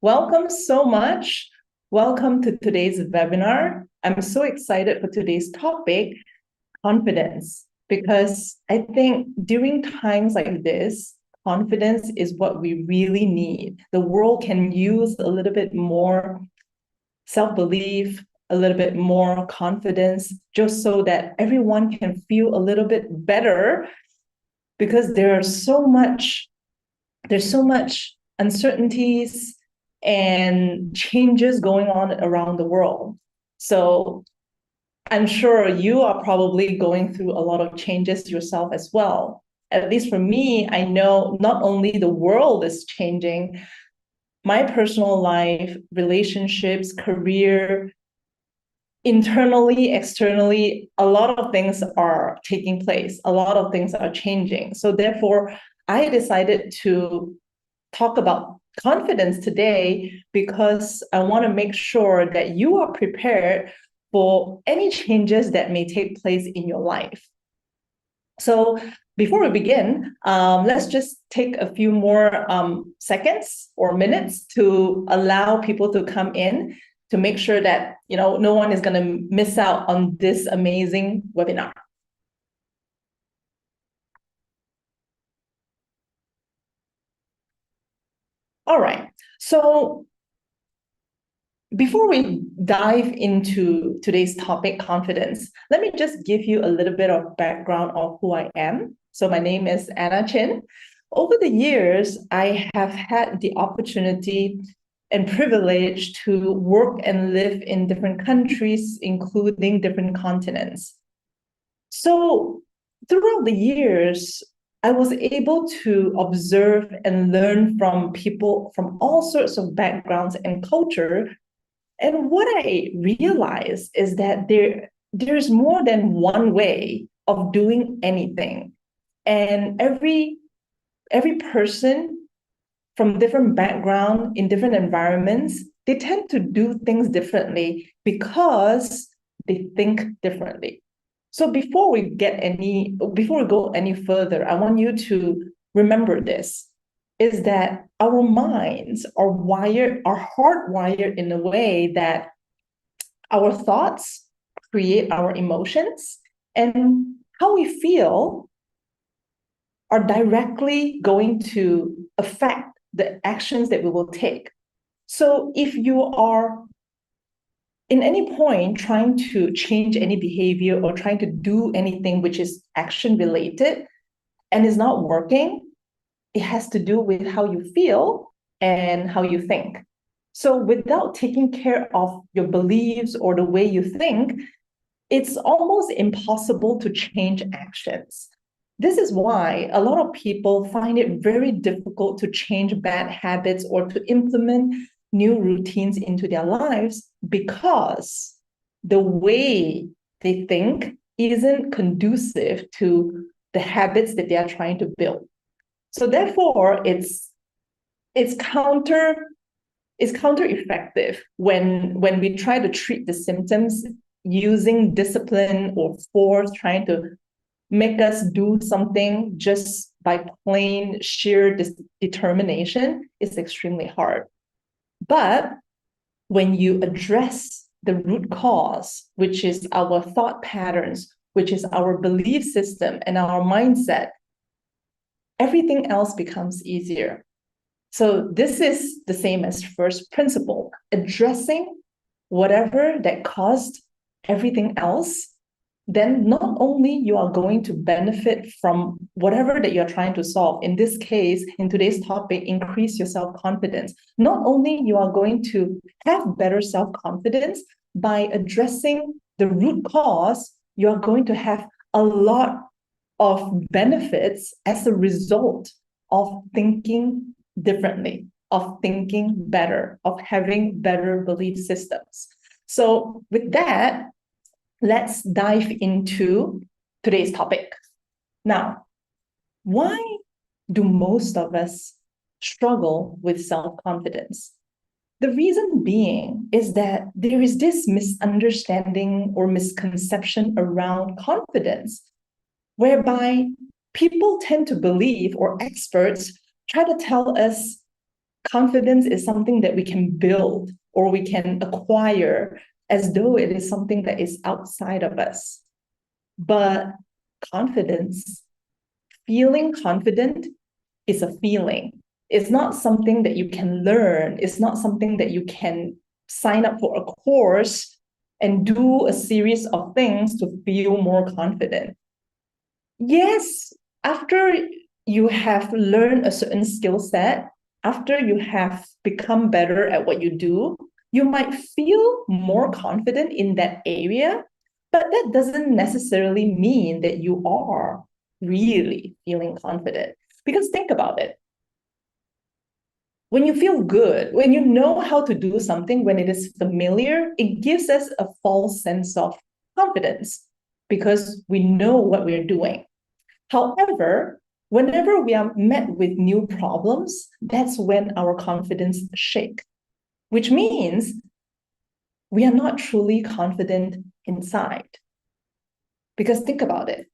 Welcome so much. Welcome to today's webinar. I'm so excited for today's topic, confidence, because I think during times like this, confidence is what we really need. The world can use a little bit more self-belief, a little bit more confidence, just so that everyone can feel a little bit better because there's so much uncertainties and changes going on around the world. So I'm sure you are probably going through a lot of changes yourself as well. At least for me, I know not only the world is changing, my personal life, relationships, career, internally, externally, a lot of things are taking place, a lot of things are changing. So therefore, I decided to talk about confidence today because I want to make sure that you are prepared for any changes that may take place in your life. So before we begin, let's just take a few more seconds or minutes to allow people to come in to make sure that no one is going to miss out on this amazing webinar. All right. So before we dive into today's topic, confidence, let me just give you a little bit of background of who I am. So my name is Anna Chin. Over the years, I have had the opportunity and privilege to work and live in different countries, including different continents. So throughout the years, I was able to observe and learn from people from all sorts of backgrounds and culture. And what I realized is that there's more than one way of doing anything. And every person from different background in different environments, they tend to do things differently because they think differently. So before we go any further, I want you to remember this is that our minds are hardwired in a way that our thoughts create our emotions, and how we feel are directly going to affect the actions that we will take. So if you are in any point trying to change any behavior or trying to do anything which is action related and is not working, it has to do with how you feel and how you think. So without taking care of your beliefs or the way you think, it's almost impossible to change actions. This is why a lot of people find it very difficult to change bad habits or to implement new routines into their lives because the way they think isn't conducive to the habits that they are trying to build. So therefore, it's counter effective when we try to treat the symptoms using discipline or force, trying to make us do something just by plain sheer determination. Is extremely hard. But when you address the root cause, which is our thought patterns, which is our belief system and our mindset, everything else becomes easier. So this is the same as first principle, addressing whatever that caused everything else. Then not only you are going to benefit from whatever that you're trying to solve, in this case, in today's topic, increase your self-confidence. Not only you are going to have better self-confidence by addressing the root cause, you are going to have a lot of benefits as a result of thinking differently, of thinking better, of having better belief systems. So with that, let's dive into today's topic. Now, why do most of us struggle with self-confidence? The reason being is that there is this misunderstanding or misconception around confidence, whereby people tend to believe, or experts try to tell us confidence is something that we can build or we can acquire as though it is something that is outside of us. But confidence, feeling confident is a feeling. It's not something that you can learn. It's not something that you can sign up for a course and do a series of things to feel more confident. Yes, after you have learned a certain skill set, after you have become better at what you do, you might feel more confident in that area, but that doesn't necessarily mean that you are really feeling confident. Because think about it. When you feel good, when you know how to do something, when it is familiar, it gives us a false sense of confidence because we know what we're doing. However, whenever we are met with new problems, that's when our confidence shakes, which means we are not truly confident inside. Because think about it,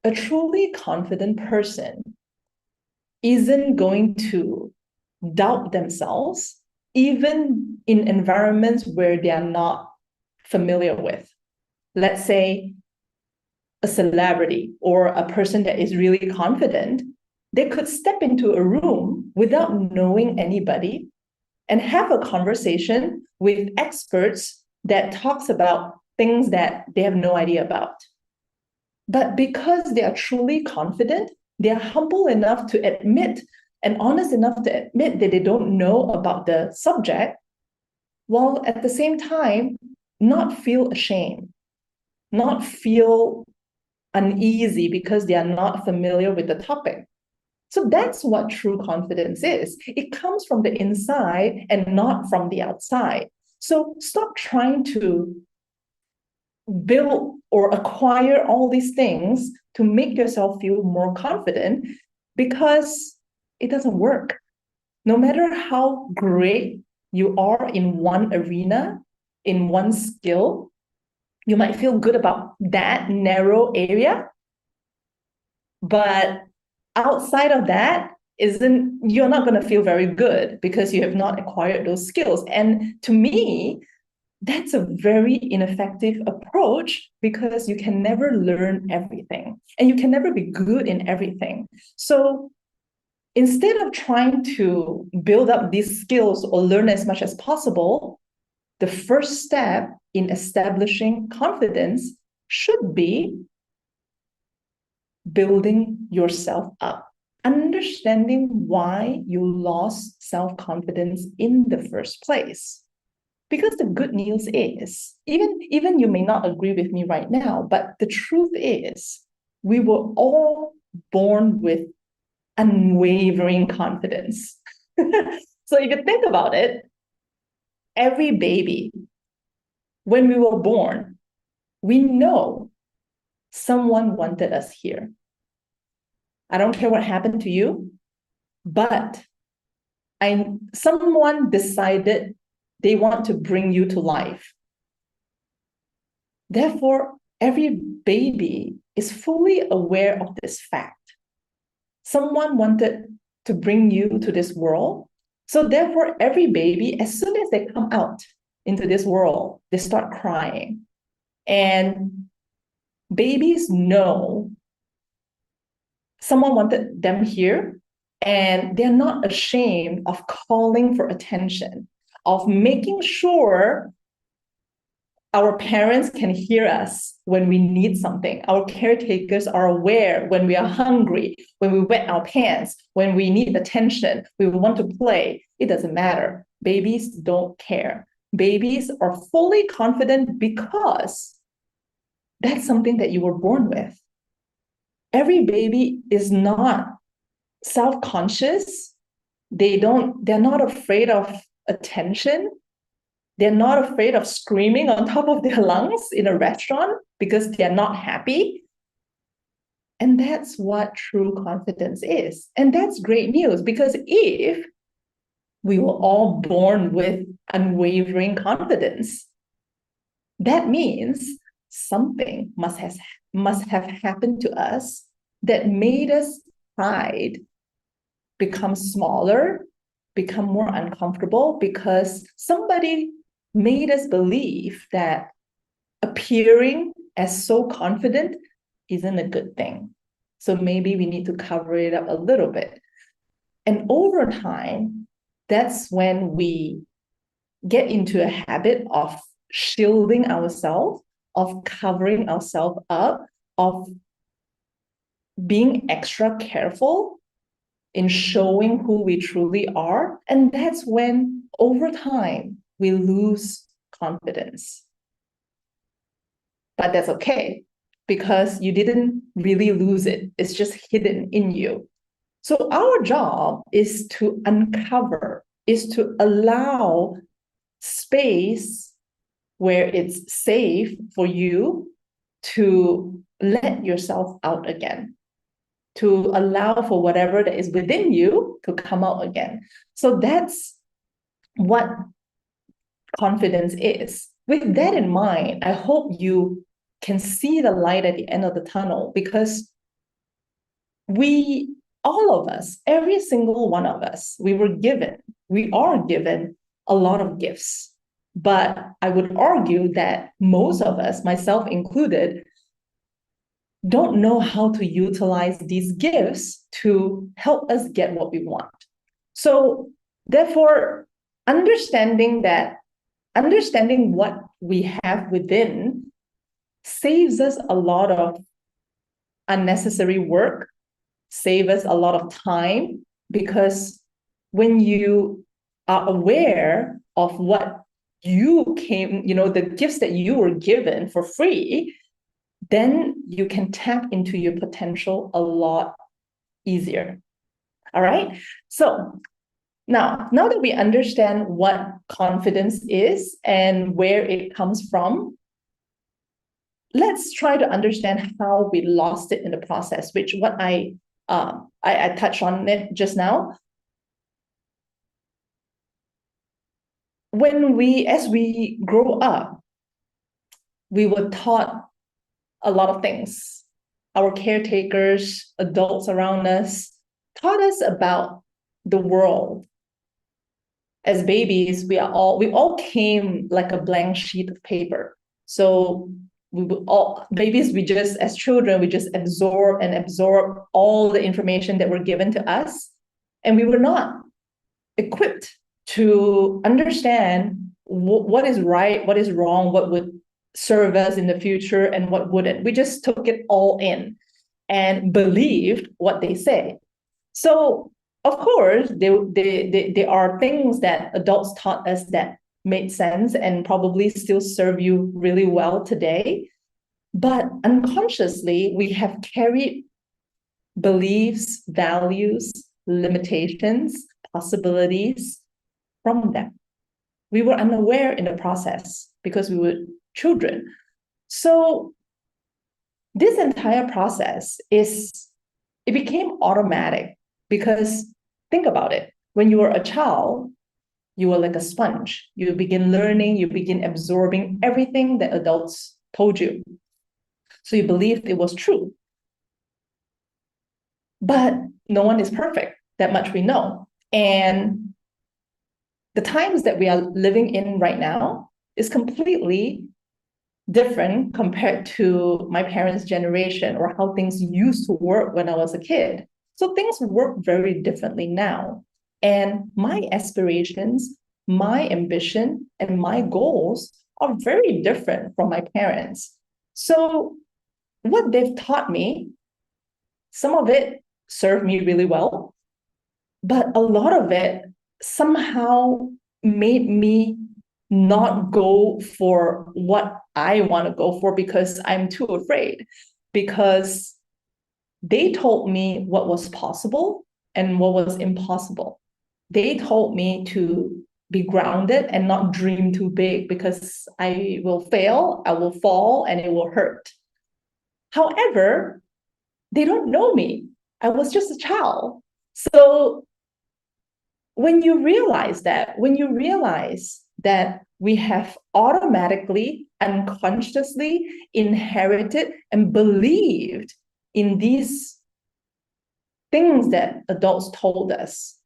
a truly confident person isn't going to doubt themselves, even in environments where they are not familiar with. Let's say a celebrity or a person that is really confident, they could step into a room without knowing anybody and have a conversation with experts that talks about things that they have no idea about. But because they are truly confident, they are humble enough to admit and honest enough to admit that they don't know about the subject, while at the same time not feel ashamed, not feel uneasy because they are not familiar with the topic. So that's what true confidence is. It comes from the inside and not from the outside. So stop trying to build or acquire all these things to make yourself feel more confident because it doesn't work. No matter how great you are in one arena, in one skill, you might feel good about that narrow area, but outside of that isn't, you're not going to feel very good because you have not acquired those skills. And to me, that's a very ineffective approach because you can never learn everything and you can never be good in everything. So instead of trying to build up these skills or learn as much as possible, the first step in establishing confidence should be building yourself up, understanding why you lost self-confidence in the first place. Because the good news is, even you may not agree with me right now, but the truth is, we were all born with unwavering confidence. So if you think about it, every baby, when we were born, we know someone wanted us here. I don't care what happened to you, but someone decided they want to bring you to life. Therefore, every baby is fully aware of this fact. Someone wanted to bring you to this world. So therefore, every baby, as soon as they come out into this world, they start crying. And babies know someone wanted them here, and they're not ashamed of calling for attention, of making sure our parents can hear us when we need something. Our caretakers are aware when we are hungry, when we wet our pants, when we need attention, we want to play. It doesn't matter. Babies don't care. Babies are fully confident because that's something that you were born with. Every baby is not self-conscious. They're not afraid of attention. They're not afraid of screaming on top of their lungs in a restaurant because they're not happy. And that's what true confidence is. And that's great news, because if we were all born with unwavering confidence, that means something must have happened to us that made us pride become smaller become more uncomfortable because somebody made us believe that appearing as so confident isn't a good thing. So maybe we need to cover it up a little bit. And over time, that's when we get into a habit of shielding ourselves, of covering ourselves up, of being extra careful in showing who we truly are. And that's when, over time, we lose confidence. But that's okay, because you didn't really lose it. It's just hidden in you. So our job is to uncover, is to allow space where it's safe for you to let yourself out again, to allow for whatever that is within you to come out again. So that's what confidence is. With that in mind, I hope you can see the light at the end of the tunnel, because all of us, every single one of us, we are given a lot of gifts. But I would argue that most of us, myself included, don't know how to utilize these gifts to help us get what we want. So therefore, understanding what we have within saves us a lot of unnecessary work, save us a lot of time, because when you are aware of what the gifts that you were given for free, then you can tap into your potential a lot easier. All right. So now that we understand what confidence is and where it comes from, let's try to understand how we lost it in the process, which what I touched on it just now. As we grow up, we were taught a lot of things. Our caretakers, adults around us, taught us about the world. As babies, we all came like a blank sheet of paper. So as children, we just absorb all the information that were given to us. And we were not equipped to understand what is right, what is wrong, what would serve us in the future and what wouldn't. We just took it all in and believed what they say. So of course, there are things that adults taught us that made sense and probably still serve you really well today. But unconsciously, we have carried beliefs, values, limitations, possibilities from them. We were unaware in the process because we were children. So this entire process it became automatic, because think about it. When you were a child, you were like a sponge. You begin learning, you begin absorbing everything that adults told you. So you believed it was true. But no one is perfect. That much we know. And the times that we are living in right now is completely different compared to my parents' generation or how things used to work when I was a kid. So things work very differently now. And my aspirations, my ambition, and my goals are very different from my parents. So what they've taught me, some of it served me really well, but a lot of it somehow made me not go for what I want to go for because I'm too afraid. Because they told me what was possible and what was impossible. They told me to be grounded and not dream too big, because I will fail, I will fall, and it will hurt. However, they don't know me. I was just a child. So when you realize that we have automatically, unconsciously inherited and believed in these things that adults told us,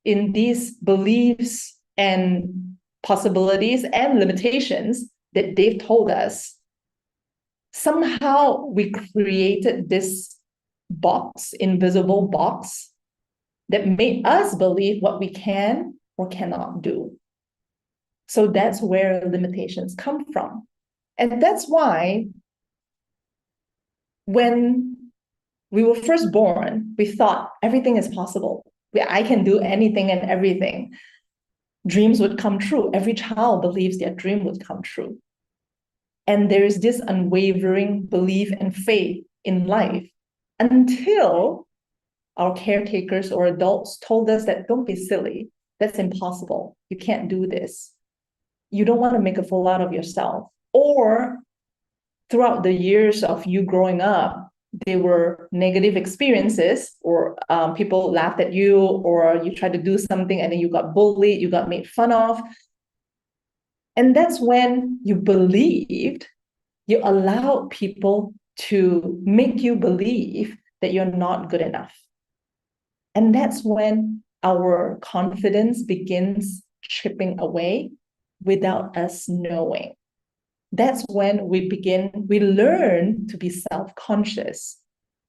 in these beliefs and possibilities and limitations that they've told us, somehow we created this box, invisible box, that made us believe what we can or cannot do. So that's where limitations come from. And that's why when we were first born, we thought everything is possible. I can do anything and everything. Dreams would come true. Every child believes their dream would come true. And there is this unwavering belief and faith in life until our caretakers or adults told us that don't be silly. That's impossible. You can't do this. You don't want to make a fool out of yourself. Or throughout the years of you growing up, there were negative experiences, or people laughed at you, or you tried to do something and then you got bullied, you got made fun of. And that's when you believed, you allowed people to make you believe that you're not good enough. And that's when our confidence begins chipping away without us knowing. That's when we learn to be self-conscious.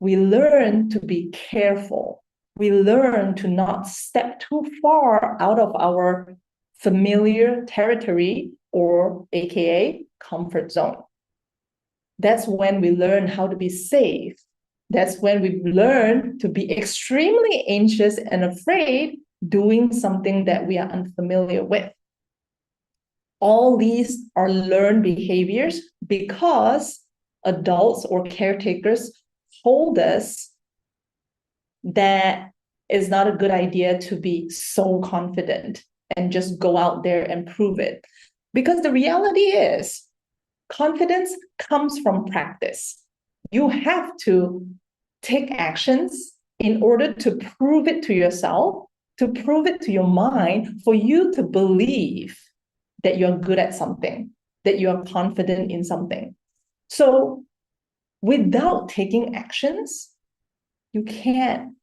We learn to be careful. We learn to not step too far out of our familiar territory, or AKA comfort zone. That's when we learn how to be safe. That's when we learn to be extremely anxious and afraid doing something that we are unfamiliar with. All these are learned behaviors because adults or caretakers told us that it's not a good idea to be so confident and just go out there and prove it. Because the reality is, confidence comes from practice. You have to take actions in order to prove it to yourself, to prove it to your mind, for you to believe that you're good at something, that you're confident in something. So without taking actions, you can't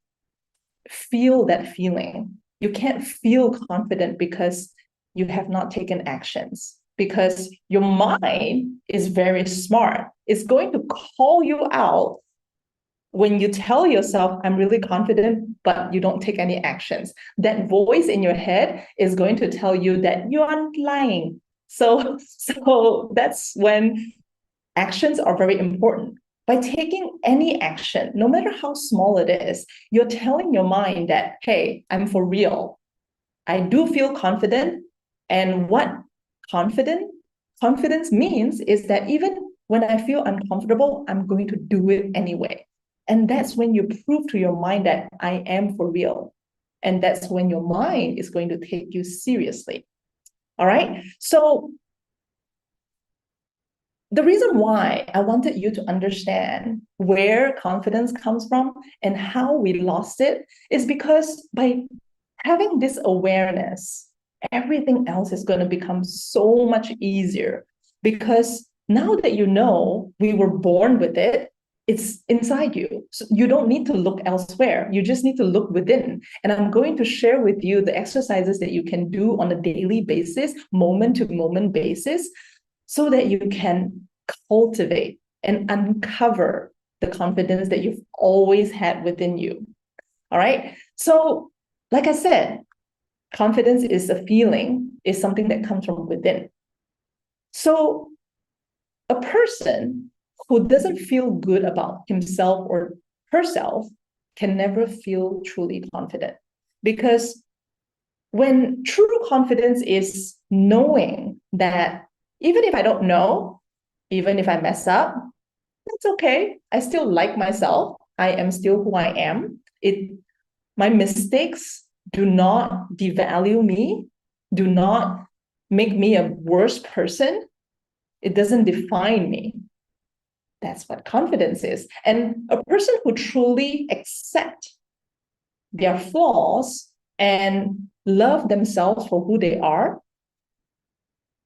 feel that feeling. You can't feel confident because you have not taken actions, because your mind is very smart. It's going to call you out when you tell yourself, I'm really confident, but you don't take any actions. That voice in your head is going to tell you that you are lying. So that's when actions are very important. By taking any action, no matter how small it is, you're telling your mind that, hey, I'm for real. I do feel confident. And what confidence means is that even when I feel uncomfortable, I'm going to do it anyway. And that's when you prove to your mind that I am for real. And that's when your mind is going to take you seriously. All right. So the reason why I wanted you to understand where confidence comes from and how we lost it is because by having this awareness, everything else is going to become so much easier. Because now that you know we were born with it, it's inside you. So you don't need to look elsewhere. You just need to look within. And I'm going to share with you the exercises that you can do on a daily basis, moment to moment basis, so that you can cultivate and uncover the confidence that you've always had within you. All right. So, like I said, confidence is a feeling, is something that comes from within. So, a person who doesn't feel good about himself or herself can never feel truly confident. Because when true confidence is knowing that even if I don't know, even if I mess up, that's okay. I still like myself. I am still who I am. My mistakes do not devalue me, do not make me a worse person. It doesn't define me. That's what confidence is. And a person who truly accepts their flaws and love themselves for who they are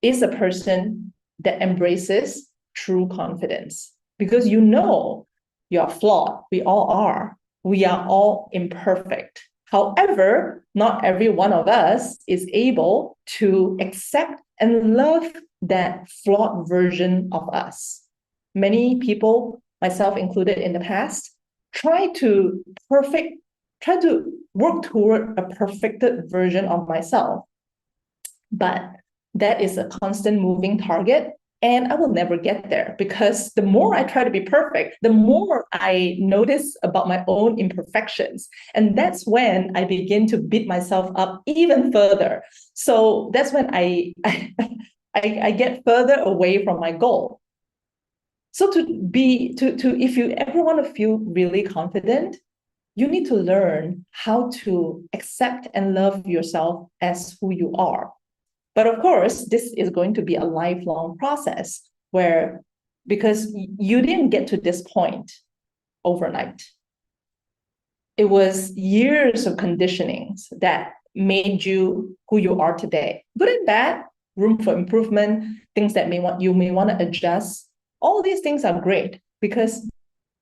is a person that embraces true confidence. Because you know you're flawed. We all are. We are all imperfect. However, not every one of us is able to accept and love that flawed version of us. Many people, myself included in the past, try to work toward a perfected version of myself. But that is a constant moving target. And I will never get there, because the more I try to be perfect, the more I notice about my own imperfections. And that's when I begin to beat myself up even further. So that's when I get further away from my goal. So if you ever want to feel really confident, you need to learn how to accept and love yourself as who you are. But of course, this is going to be a lifelong process because you didn't get to this point overnight. It was years of conditionings that made you who you are today. Good and bad, room for improvement, things that you may want to adjust. All these things are great, because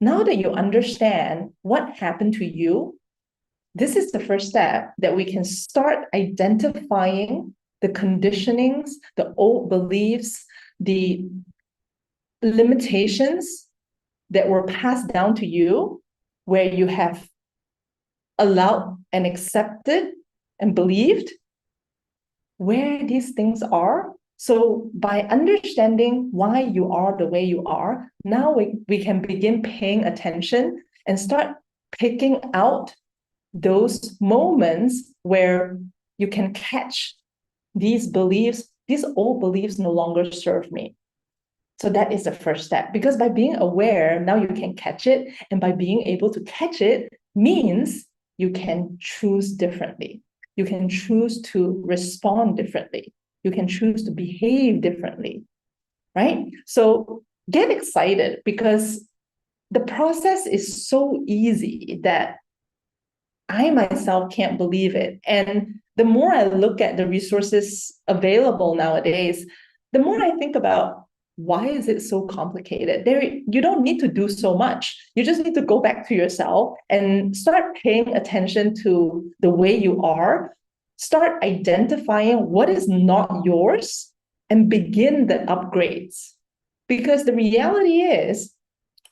now that you understand what happened to you, this is the first step that we can start identifying the conditionings, the old beliefs, the limitations that were passed down to you, where you have allowed and accepted and believed where these things are. So by understanding why you are the way you are, now we can begin paying attention and start picking out those moments where you can catch these old beliefs no longer serve me. So that is the first step, because by being aware, now you can catch it. And by being able to catch it means you can choose differently. You can choose to respond differently. You can choose to behave differently, right? So get excited, because the process is so easy that I myself can't believe it. And the more I look at the resources available nowadays, the more I think about, why is it so complicated? You don't need to do so much. You just need to go back to yourself and start paying attention to the way you are. Start identifying what is not yours and begin the upgrades. Because the reality is,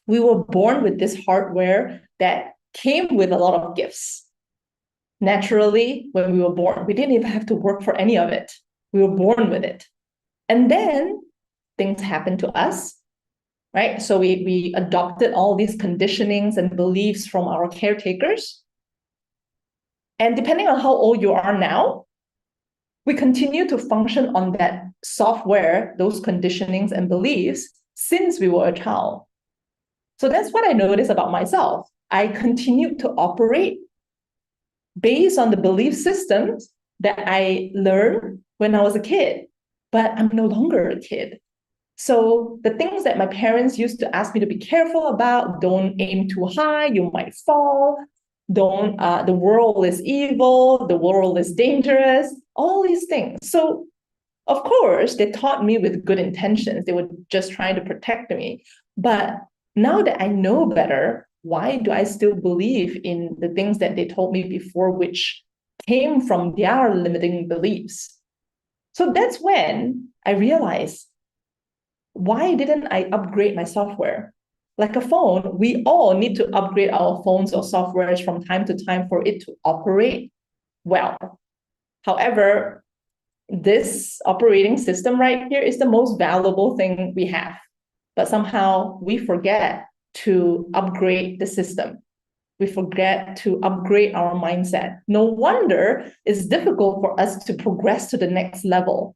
we were born with this hardware that came with a lot of gifts. Naturally, when we were born, we didn't even have to work for any of it. We were born with it. And then things happened to us, right? So we adopted all these conditionings and beliefs from our caretakers. And depending on how old you are now, we continue to function on that software, those conditionings and beliefs, since we were a child. So that's what I noticed about myself. I continued to operate based on the belief systems that I learned when I was a kid, but I'm no longer a kid. So the things that my parents used to ask me to be careful about: don't aim too high, you might fall. The world is evil, the world is dangerous, all these things. So of course, they taught me with good intentions. They were just trying to protect me. But now that I know better, why do I still believe in the things that they told me before, which came from their limiting beliefs? So that's when I realized, why didn't I upgrade my software? Like a phone, we all need to upgrade our phones or softwares from time to time for it to operate well. However, this operating system right here is the most valuable thing we have. But somehow we forget to upgrade the system. We forget to upgrade our mindset. No wonder it's difficult for us to progress to the next level.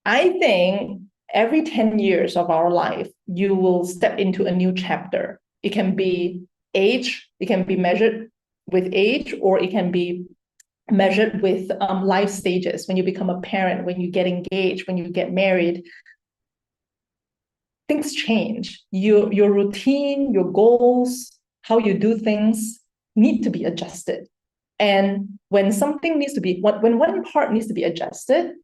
I think every 10 years of our life, you will step into a new chapter. It can be age, it can be measured with age, or it can be measured with life stages. When you become a parent, when you get engaged, when you get married, things change. Your routine, your goals, how you do things need to be adjusted. And when one part needs to be adjusted,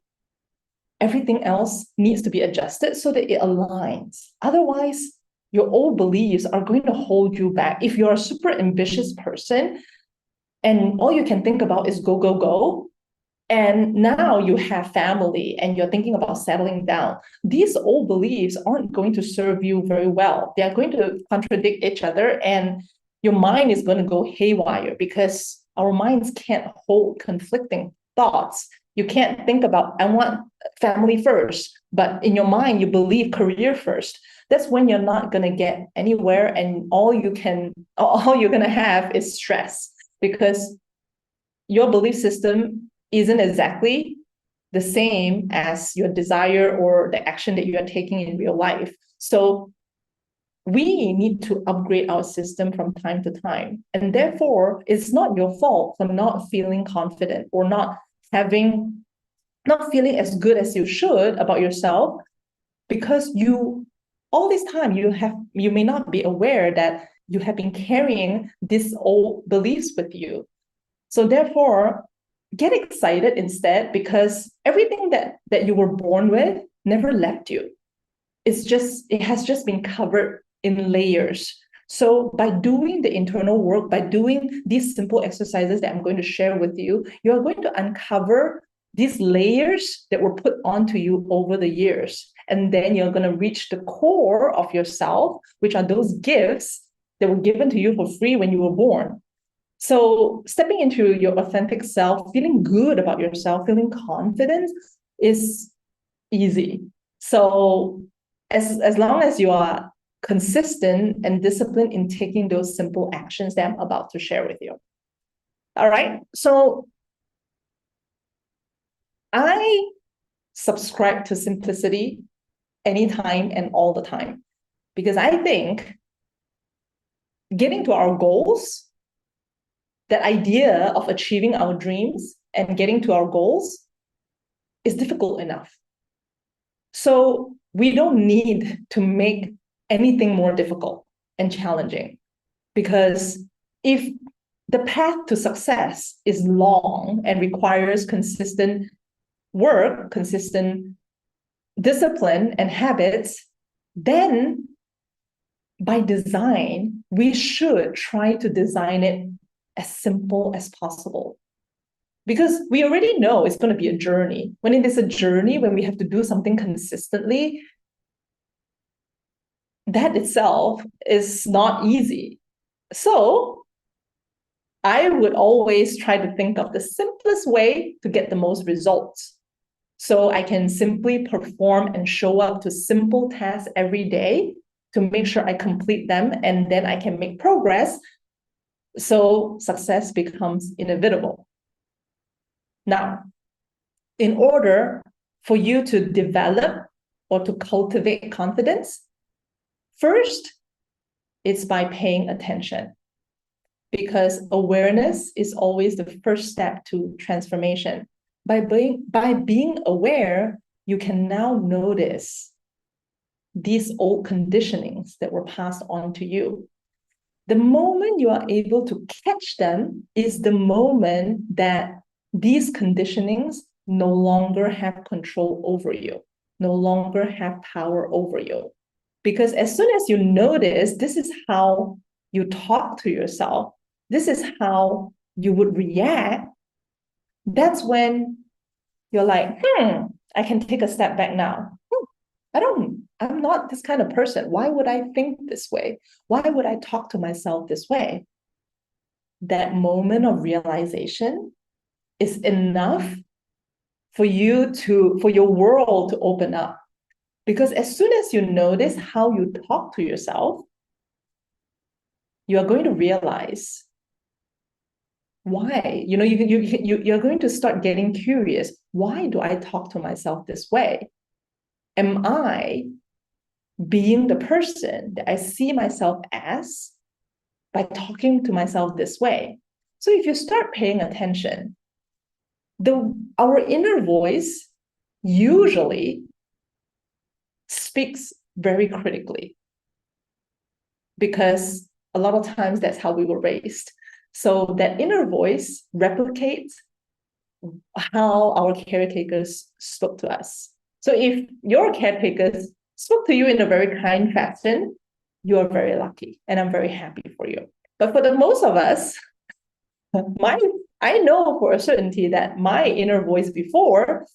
everything else needs to be adjusted so that it aligns. Otherwise, your old beliefs are going to hold you back. If you're a super ambitious person and all you can think about is go, go, go. And now you have family and you're thinking about settling down. These old beliefs aren't going to serve you very well. They are going to contradict each other, and your mind is going to go haywire because our minds can't hold conflicting thoughts. You can't think about, I want family first, but in your mind, you believe career first. That's when you're not going to get anywhere, and all you're going to have is stress because your belief system isn't exactly the same as your desire or the action that you are taking in real life. So we need to upgrade our system from time to time. And therefore, it's not your fault for not feeling confident or not feeling as good as you should about yourself, because all this time you may not be aware that you have been carrying these old beliefs with you. So therefore, get excited instead, because everything that you were born with never left you. It has just been covered in layers. So by doing the internal work, by doing these simple exercises that I'm going to share with you, you're going to uncover these layers that were put onto you over the years. And then you're going to reach the core of yourself, which are those gifts that were given to you for free when you were born. So stepping into your authentic self, feeling good about yourself, feeling confident is easy. So as long as you are consistent and disciplined in taking those simple actions that I'm about to share with you. All right. So I subscribe to simplicity anytime and all the time, because I think getting to our goals, that idea of achieving our dreams and getting to our goals, is difficult enough. So we don't need to make anything more difficult and challenging, because if the path to success is long and requires consistent work, consistent discipline and habits, then by design, we should try to design it as simple as possible. Because we already know it's going to be a journey. When it is a journey, when we have to do something consistently, that itself is not easy. So I would always try to think of the simplest way to get the most results. So I can simply perform and show up to simple tasks every day to make sure I complete them, and then I can make progress. So success becomes inevitable. Now, in order for you to develop or to cultivate confidence, first, it's by paying attention, because awareness is always the first step to transformation. By being aware, you can now notice these old conditionings that were passed on to you. The moment you are able to catch them is the moment that these conditionings no longer have control over you, no longer have power over you. Because as soon as you notice this is how you talk to yourself, this is how you would react, that's when you're like, I can take a step back now. I'm not this kind of person. Why would I think this way? Why would I talk to myself this way? That moment of realization is enough for your world to open up. Because as soon as you notice how you talk to yourself, you are going to realize why. You're going to start getting curious. Why do I talk to myself this way? Am I being the person that I see myself as by talking to myself this way? So if you start paying attention, our inner voice usually speaks very critically, because a lot of times that's how we were raised. So that inner voice replicates how our caretakers spoke to us. So if your caretakers spoke to you in a very kind fashion, you are very lucky, and I'm very happy for you. But for the most of us, my I know for a certainty that my inner voice before,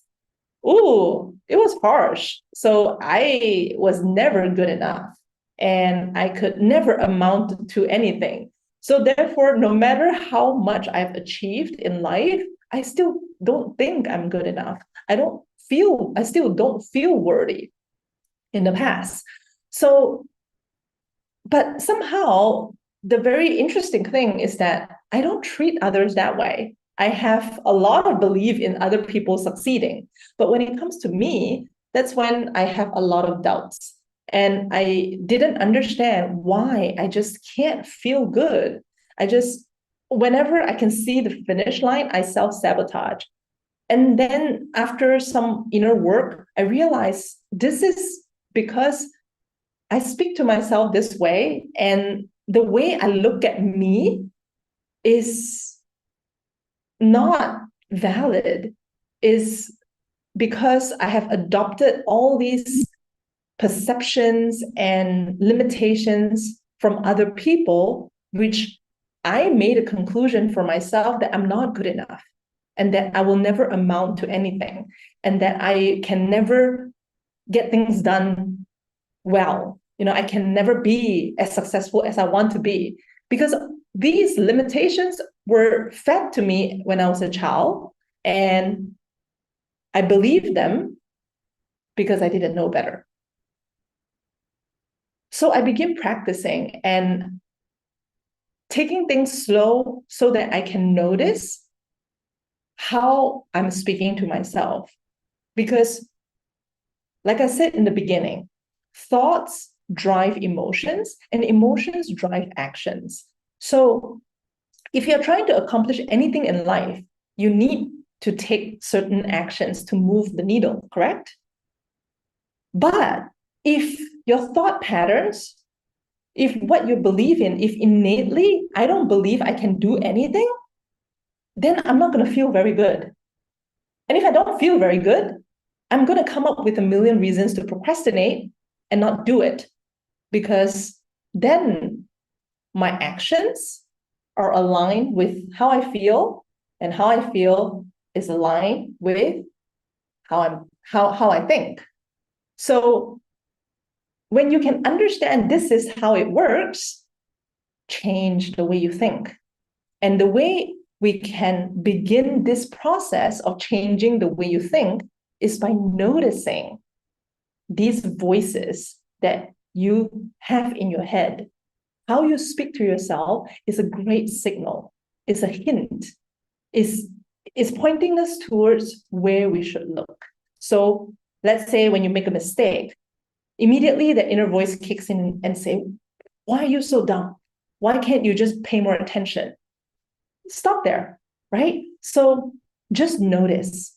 ooh, it was harsh. So I was never good enough and I could never amount to anything. So therefore, no matter how much I've achieved in life, I still don't think I'm good enough. I still don't feel worthy in the past. So, but somehow the very interesting thing is that I don't treat others that way. I have a lot of belief in other people succeeding. But when it comes to me, that's when I have a lot of doubts. And I didn't understand why I just can't feel good. Whenever I can see the finish line, I self sabotage. And then after some inner work, I realized this is because I speak to myself this way, and the way I look at me is not valid, is because I have adopted all these perceptions and limitations from other people, which I made a conclusion for myself that I'm not good enough and that I will never amount to anything and that I can never get things done well. I can never be as successful as I want to be because these limitations were fed to me when I was a child, and I believed them because I didn't know better. So I began practicing and taking things slow so that I can notice how I'm speaking to myself. Because, like I said in the beginning, thoughts drive emotions and emotions drive actions. So if you're trying to accomplish anything in life, you need to take certain actions to move the needle, correct? But if your thought patterns, if what you believe in, if innately I don't believe I can do anything, then I'm not going to feel very good. And if I don't feel very good, I'm going to come up with a million reasons to procrastinate and not do it, because then my actions are aligned with how I feel, and how I feel is aligned with how I think. So when you can understand this is how it works, change the way you think. And the way we can begin this process of changing the way you think is by noticing these voices that you have in your head. How you speak to yourself is a great signal, is a hint, is pointing us towards where we should look. So let's say when you make a mistake, immediately the inner voice kicks in and say, why are you so dumb? Why can't you just pay more attention? Stop there, right? So just notice.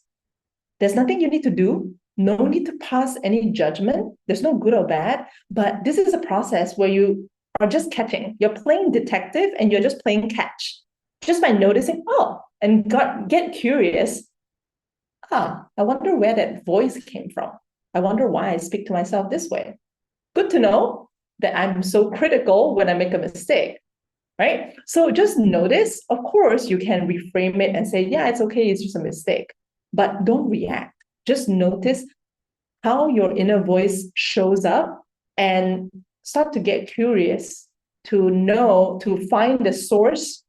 There's nothing you need to do. No need to pass any judgment. There's no good or bad, but this is a process where you are just catching. You're playing detective and you're just playing catch. Just by noticing, and get curious. I wonder where that voice came from. I wonder why I speak to myself this way. Good to know that I'm so critical when I make a mistake, right? So just notice. Of course, you can reframe it and say, yeah, it's okay, it's just a mistake. But don't react. Just notice how your inner voice shows up and start to get curious to find the source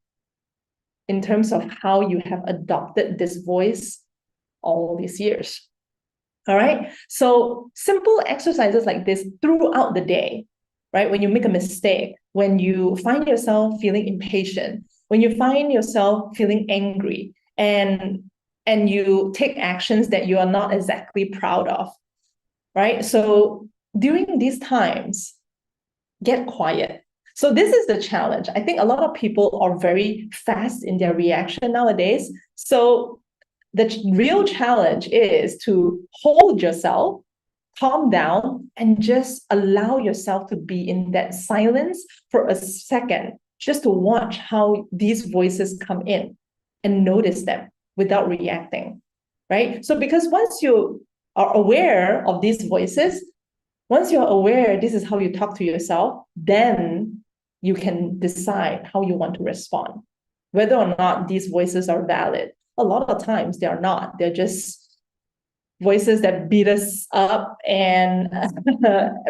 in terms of how you have adopted this voice all these years. All right. So simple exercises like this throughout the day, right? When you make a mistake, when you find yourself feeling impatient, when you find yourself feeling angry, and you take actions that you are not exactly proud of, right? So during these times, get quiet. So this is the challenge. I think a lot of people are very fast in their reaction nowadays. So the real challenge is to hold yourself, calm down, and just allow yourself to be in that silence for a second, just to watch how these voices come in and notice them without reacting, right? So because once you are aware of these voices, once you're aware this is how you talk to yourself, then you can decide how you want to respond, whether or not these voices are valid. A lot of times they are not. They're just voices that beat us up and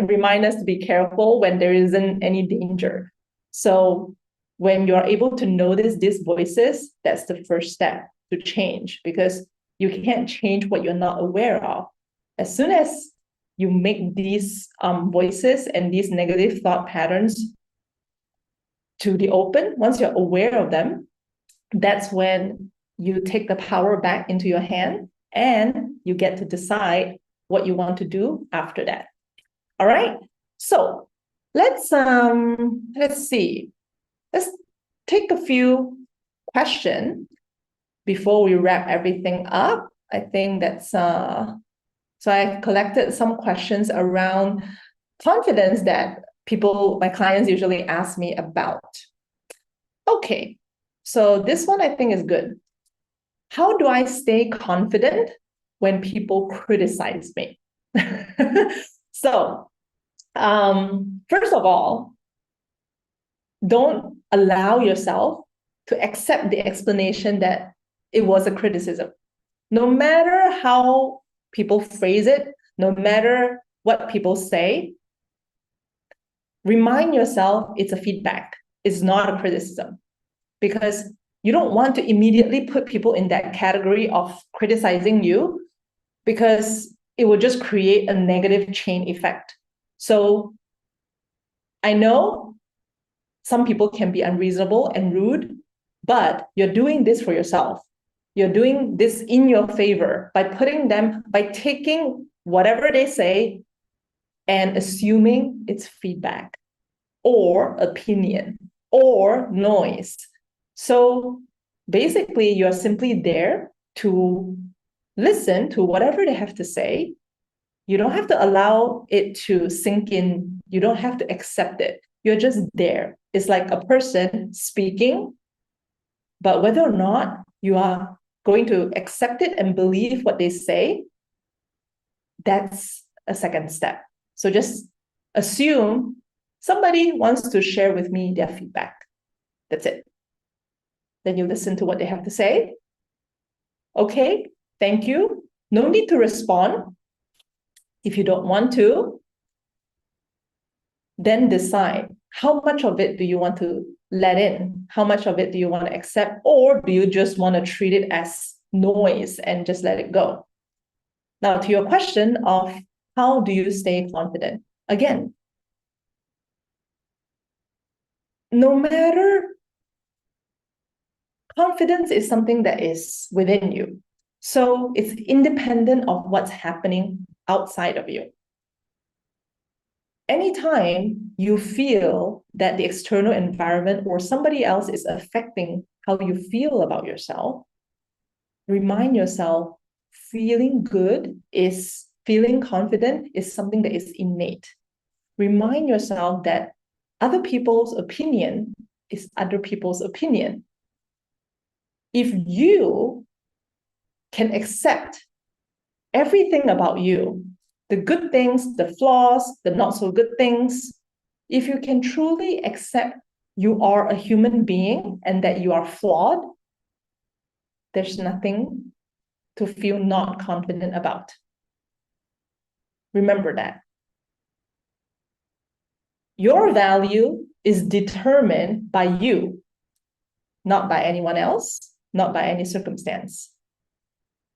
remind us to be careful when there isn't any danger. So when you're able to notice these voices, that's the first step to change, because you can't change what you're not aware of. As soon as you make these voices and these negative thought patterns to the open, once you're aware of them, that's when you take the power back into your hand and you get to decide what you want to do after that. All right. So let's see. Let's take a few questions before we wrap everything up. I think that's so I collected some questions around confidence that my clients usually ask me about. Okay. So this one I think is good. How do I stay confident when people criticize me? So, first of all, don't allow yourself to accept the explanation that it was a criticism. No matter how people phrase it, no matter what people say, remind yourself it's a feedback. It's not a criticism, because you don't want to immediately put people in that category of criticizing you, because it will just create a negative chain effect. So I know some people can be unreasonable and rude, but you're doing this for yourself. You're doing this in your favor by taking whatever they say and assuming it's feedback or opinion or noise. So basically, you're simply there to listen to whatever they have to say. You don't have to allow it to sink in. You don't have to accept it. You're just there. It's like a person speaking, but whether or not you are going to accept it and believe what they say, that's a second step. So just assume somebody wants to share with me their feedback. That's it. Then you listen to what they have to say. Okay, thank you. No need to respond. If you don't want to, then decide how much of it do you want to let in? How much of it do you want to accept? Or do you just want to treat it as noise and just let it go? Now, to your question of how do you stay confident? Again, no matter, confidence is something that is within you. So it's independent of what's happening outside of you. Anytime you feel that the external environment or somebody else is affecting how you feel about yourself, remind yourself feeling confident is something that is innate. Remind yourself that other people's opinion is other people's opinion. If you can accept everything about you, the good things, the flaws, the not so good things, if you can truly accept you are a human being and that you are flawed, there's nothing to feel not confident about. Remember that. Your value is determined by you, not by anyone else, not by any circumstance.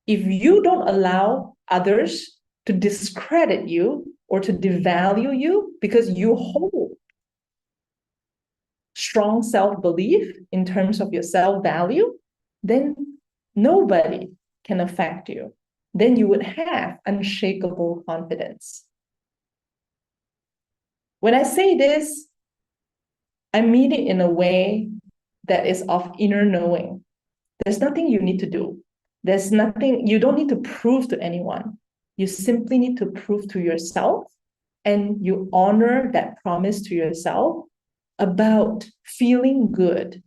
If you don't allow others to discredit you or to devalue you because you hold strong self-belief in terms of your self-value, then nobody can affect you. Then you would have unshakable confidence. When I say this, I mean it in a way that is of inner knowing. There's nothing you need to do. There's nothing, you don't need to prove to anyone. You simply need to prove to yourself, and you honor that promise to yourself about feeling good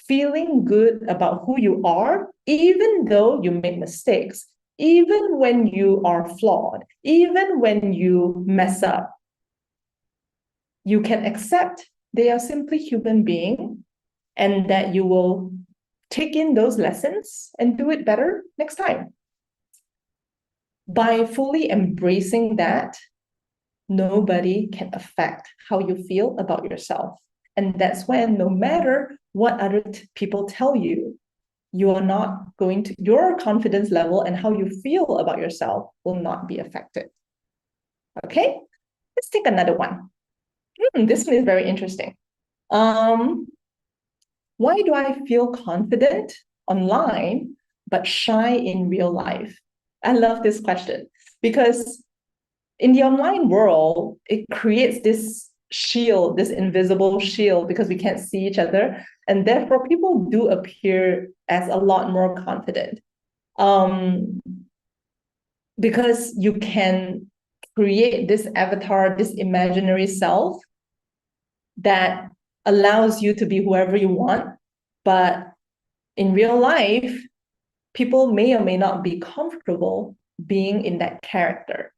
about who you are, even though you make mistakes, even when you are flawed, even when you mess up. You can accept they are simply human beings, and that you will take in those lessons and do it better next time. By fully embracing that, nobody can affect how you feel about yourself. And that's when, no matter what other people tell you, you are not going to, your confidence level and how you feel about yourself will not be affected. Okay, let's take another one. This one is very interesting. Why do I feel confident online but shy in real life? I love this question because in the online world, it creates this shield, this invisible shield, because we can't see each other. And therefore, people do appear as a lot more confident. Because you can create this avatar, this imaginary self that allows you to be whoever you want. But in real life, people may or may not be comfortable being in that character,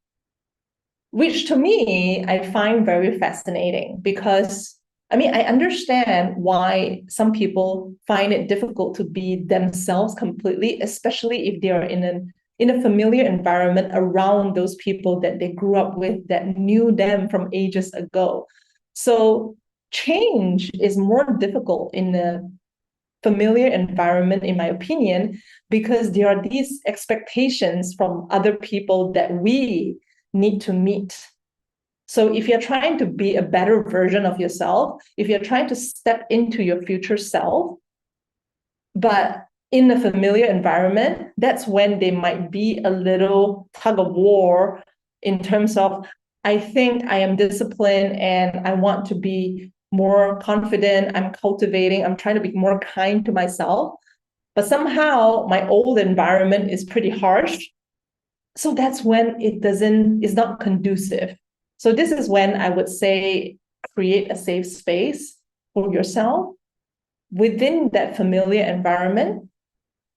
which to me, I find very fascinating because, I mean, I understand why some people find it difficult to be themselves completely, especially if they are in a familiar environment around those people that they grew up with, that knew them from ages ago. So change is more difficult in a familiar environment, in my opinion, because there are these expectations from other people that we need to meet. So if you're trying to be a better version of yourself, if you're trying to step into your future self, but in a familiar environment, that's when they might be a little tug of war in terms of, I think I am disciplined and I want to be more confident, I'm cultivating, I'm trying to be more kind to myself. But somehow my old environment is pretty harsh. So that's when it's not conducive. So this is when I would say create a safe space for yourself within that familiar environment.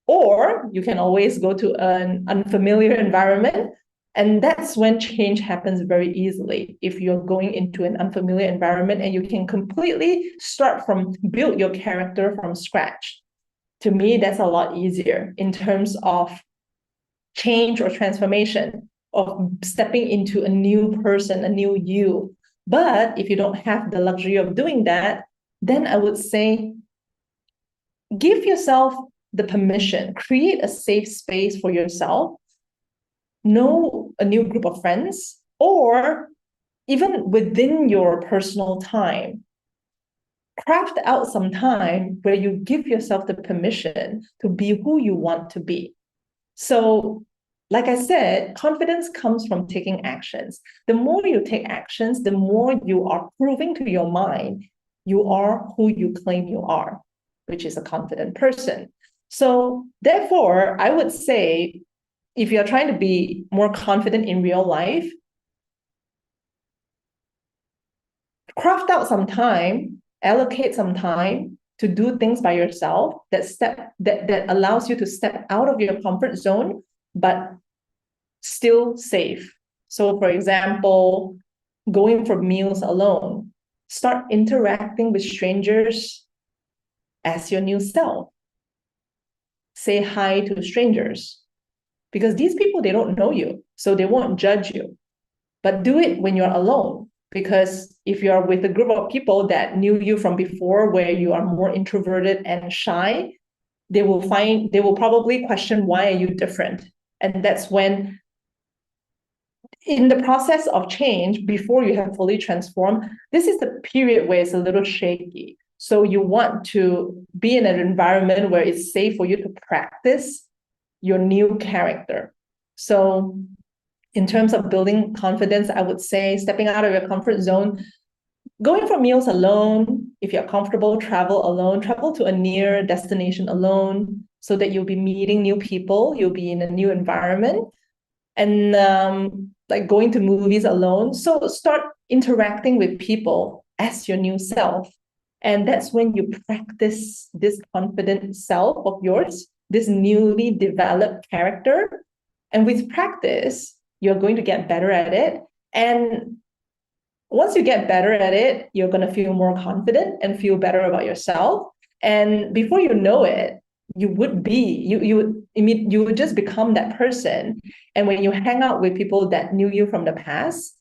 Or you can always go to an unfamiliar environment. And that's when change happens very easily. If you're going into an unfamiliar environment and you can completely build your character from scratch. To me, that's a lot easier in terms of change or transformation, of stepping into a new person, a new you. But if you don't have the luxury of doing that, then I would say give yourself the permission, create a safe space for yourself, know a new group of friends, or even within your personal time, craft out some time where you give yourself the permission to be who you want to be. So, like I said, confidence comes from taking actions. The more you take actions, the more you are proving to your mind you are who you claim you are, which is a confident person. So, therefore, I would say if you're trying to be more confident in real life, craft out some time, allocate some time to do things by yourself that allows you to step out of your comfort zone, but still safe. So, for example, going for meals alone, start interacting with strangers as your new self. Say hi to strangers because these people, they don't know you, so they won't judge you. But do it when you're alone, because if you're with a group of people that knew you from before, where you are more introverted and shy, they will probably question, why are you different? And that's when, in the process of change, before you have fully transformed, this is the period where it's a little shaky. So you want to be in an environment where it's safe for you to practice your new character. So in terms of building confidence, I would say stepping out of your comfort zone, going for meals alone. If you're comfortable, travel alone, travel to a near destination alone, so that you'll be meeting new people, you'll be in a new environment. And like going to movies alone. So start interacting with people as your new self. And that's when you practice this confident self of yours, this newly developed character. And with practice, you're going to get better at it. And once you get better at it, you're going to feel more confident and feel better about yourself. And before you know it, you would be. You would just become that person. And when you hang out with people that knew you from the past,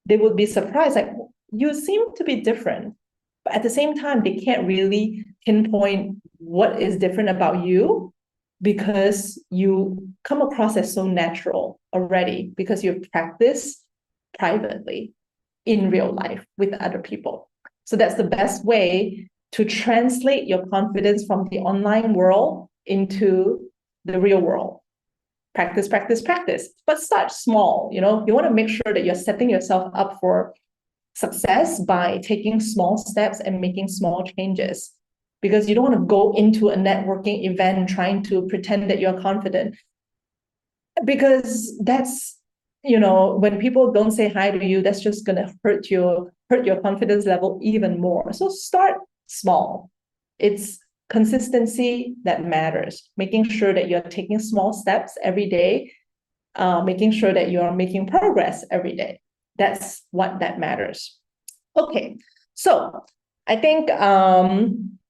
they would be surprised, like, you seem to be different. But at the same time, they can't really pinpoint what is different about you because you come across as so natural already because you've practiced privately in real life with other people. So that's the best way to translate your confidence from the online world into the real world. Practice, practice, practice. But start small. You want to make sure that you're setting yourself up for success by taking small steps and making small changes. Because you don't want to go into a networking event trying to pretend that you're confident. Because that's, when people don't say hi to you, that's just going to hurt your confidence level even more. So start small. It's consistency that matters, making sure that you're taking small steps every day, making sure that you're making progress every day. That's what that matters. Okay, so I think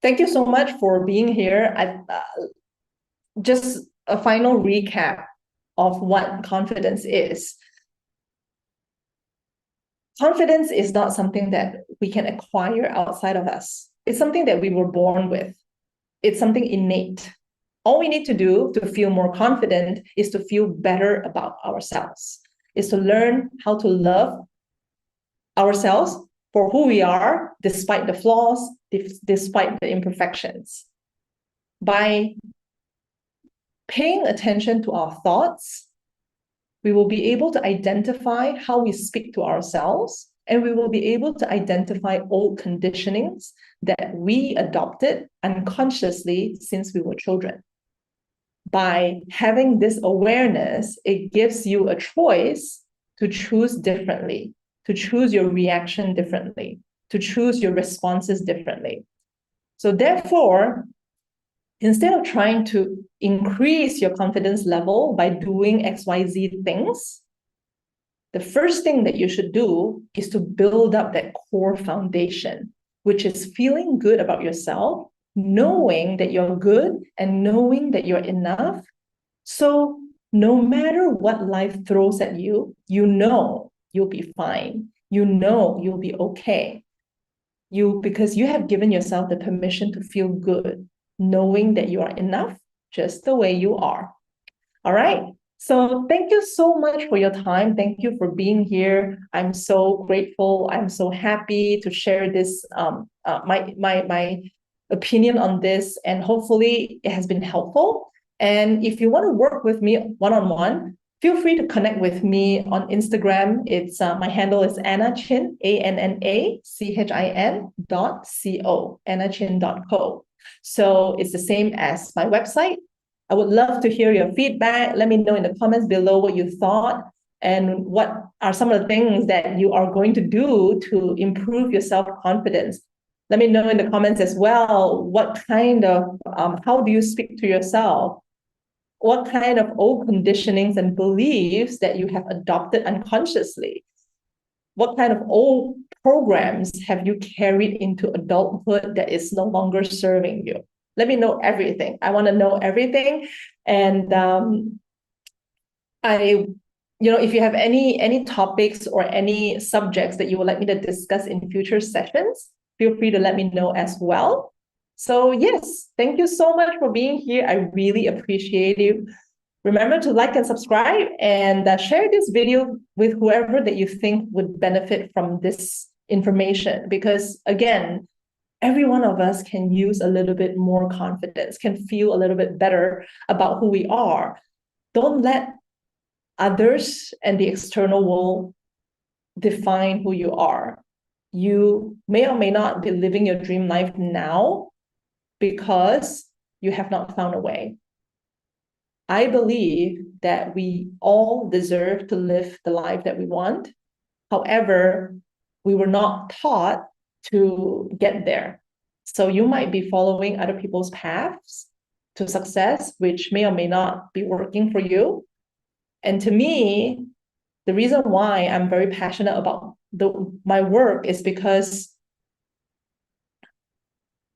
thank you so much for being here. Just a final recap of what confidence is. Confidence is not something that we can acquire outside of us. It's something that we were born with. It's something innate. All we need to do to feel more confident is to feel better about ourselves, is to learn how to love ourselves for who we are, despite the flaws, despite the imperfections. By paying attention to our thoughts, we will be able to identify how we speak to ourselves, and we will be able to identify old conditionings that we adopted unconsciously since we were children. By having this awareness, it gives you a choice to choose differently, to choose your reaction differently, to choose your responses differently. So therefore, instead of trying to increase your confidence level by doing XYZ things, the first thing that you should do is to build up that core foundation, which is feeling good about yourself, knowing that you're good and knowing that you're enough. So no matter what life throws at you, you know you'll be fine. You know you'll be okay. Because you have given yourself the permission to feel good, knowing that you are enough just the way you are. All right. So thank you so much for your time. Thank you for being here. I'm so grateful. I'm so happy to share this, my opinion on this, and hopefully it has been helpful. And if you want to work with me one-on-one, feel free to connect with me on Instagram. It's my handle is Anna Chin, ANNACHIN.co, AnnaChin.co. So it's the same as my website. I would love to hear your feedback. Let me know in the comments below what you thought and what are some of the things that you are going to do to improve your self-confidence. Let me know in the comments as well, what kind of, how do you speak to yourself? What kind of old conditionings and beliefs that you have adopted unconsciously? What kind of old programs have you carried into adulthood that is no longer serving you? Let me know everything. I want to know everything. And if you have any topics or any subjects that you would like me to discuss in future sessions, feel free to let me know as well. So yes, thank you so much for being here. I really appreciate you. Remember to like and subscribe and share this video with whoever that you think would benefit from this information. Because again, every one of us can use a little bit more confidence, can feel a little bit better about who we are. Don't let others and the external world define who you are. You may or may not be living your dream life now because you have not found a way. I believe that we all deserve to live the life that we want. However, we were not taught to get there. So you might be following other people's paths to success, which may or may not be working for you. And to me, the reason why I'm very passionate about my work is because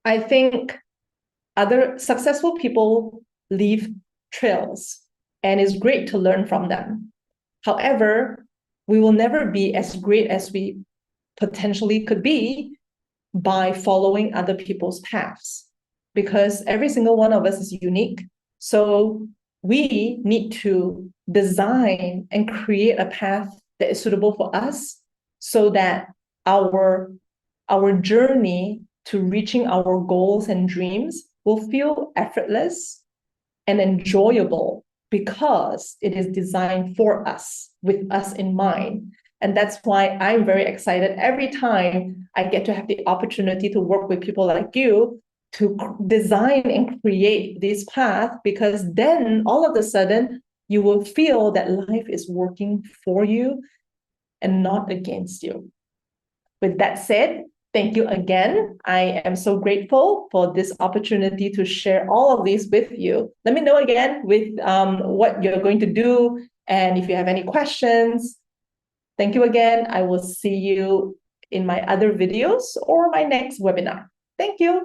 I think other successful people leave trails, and it's great to learn from them. However, we will never be as great as we potentially could be by following other people's paths, because every single one of us is unique. So we need to design and create a path that is suitable for us, so that our journey to reaching our goals and dreams will feel effortless and enjoyable, because it is designed for us, with us in mind. And that's why I'm very excited every time I get to have the opportunity to work with people like you to design and create this path, because then all of a sudden you will feel that life is working for you and not against you. With that said, thank you again. I am so grateful for this opportunity to share all of this with you. Let me know again with what you're going to do, and if you have any questions. Thank you again. I will see you in my other videos or my next webinar. Thank you.